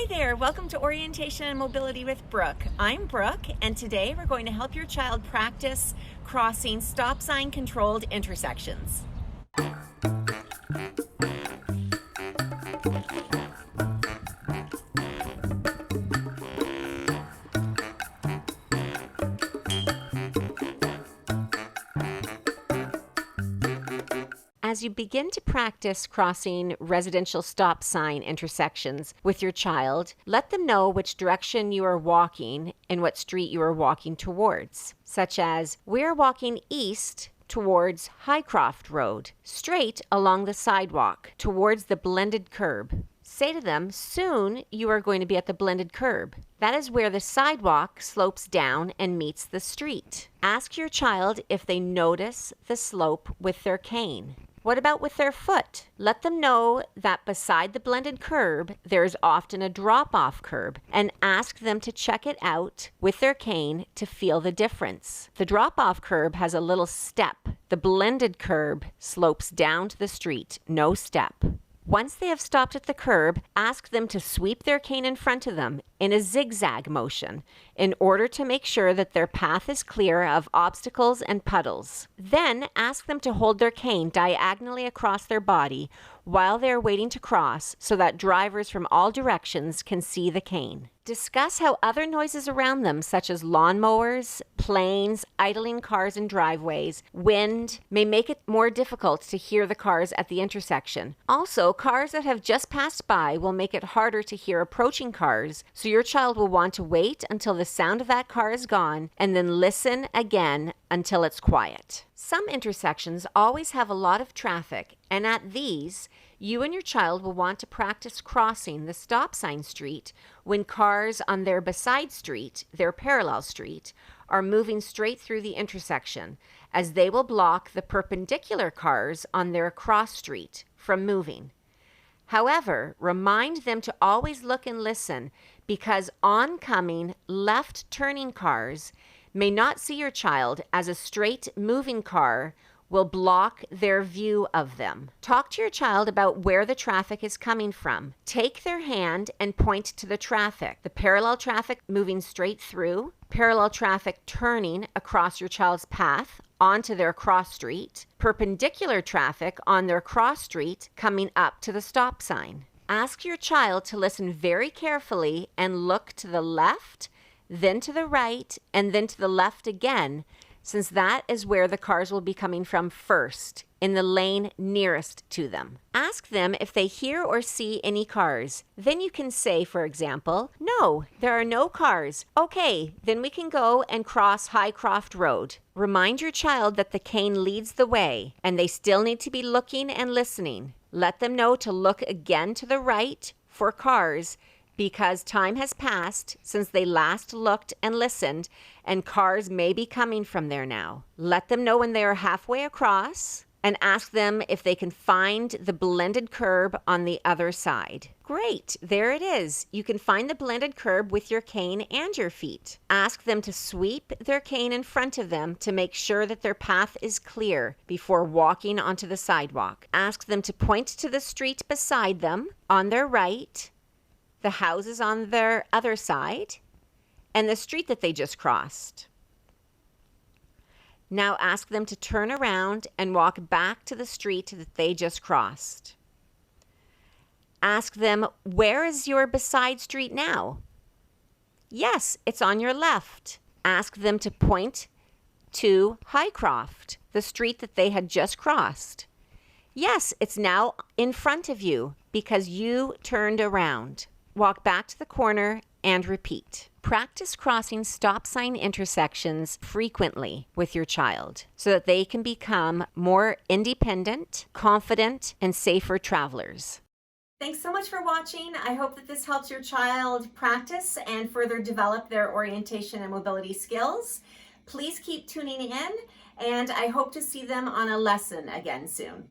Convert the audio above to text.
Hi there, welcome to Orientation and Mobility with Brooke. I'm Brooke, and today we're going to help your child practice crossing stop sign controlled intersections. As you begin to practice crossing residential stop sign intersections with your child, let them know which direction you are walking and what street you are walking towards, such as, we are walking east towards Highcroft Road, straight along the sidewalk towards the blended curb. Say to them, soon you are going to be at the blended curb. That is where the sidewalk slopes down and meets the street. Ask your child if they notice the slope with their cane. What about with their foot? Let them know that beside the blended curb, there is often a drop-off curb, and ask them to check it out with their cane to feel the difference. The drop-off curb has a little step. The blended curb slopes down to the street, no step. Once they have stopped at the curb, ask them to sweep their cane in front of them in a zigzag motion in order to make sure that their path is clear of obstacles and puddles. Then ask them to hold their cane diagonally across their body while they are waiting to cross so that drivers from all directions can see the cane. Discuss how other noises around them, such as lawnmowers, planes, idling cars in driveways, wind, may make it more difficult to hear the cars at the intersection. Also, cars that have just passed by will make it harder to hear approaching cars, so your child will want to wait until the sound of that car is gone and then listen again until it's quiet. Some intersections always have a lot of traffic, and at these, you and your child will want to practice crossing the stop sign street when cars on their beside street, their parallel street, are moving straight through the intersection, as they will block the perpendicular cars on their cross street from moving. However, remind them to always look and listen, because oncoming left turning cars may not see your child, as a straight moving car will block their view of them. Talk to your child about where the traffic is coming from. Take their hand and point to the traffic. The parallel traffic moving straight through, parallel traffic turning across your child's path onto their cross street, perpendicular traffic on their cross street coming up to the stop sign. Ask your child to listen very carefully and look to the left, then to the right, and then to the left again, since that is where the cars will be coming from first, in the lane nearest to them. Ask them if they hear or see any cars. Then you can say, for example, no, there are no cars. Okay, then we can go and cross Highcroft Road. Remind your child that the cane leads the way, and they still need to be looking and listening. Let them know to look again to the right for cars, because time has passed since they last looked and listened, and cars may be coming from there now. Let them know when they are halfway across, and ask them if they can find the blended curb on the other side. Great, there it is. You can find the blended curb with your cane and your feet. Ask them to sweep their cane in front of them to make sure that their path is clear before walking onto the sidewalk. Ask them to point to the street beside them on their right, the houses on their other side, and the street that they just crossed. Now ask them to turn around and walk back to the street that they just crossed. Ask them, where is your beside street now? Yes, it's on your left. Ask them to point to Highcroft, the street that they had just crossed. Yes, it's now in front of you because you turned around. Walk back to the corner and repeat. Practice crossing stop sign intersections frequently with your child so that they can become more independent, confident, and safer travelers. Thanks so much for watching. I hope that this helps your child practice and further develop their orientation and mobility skills. Please keep tuning in, and I hope to see them on a lesson again soon.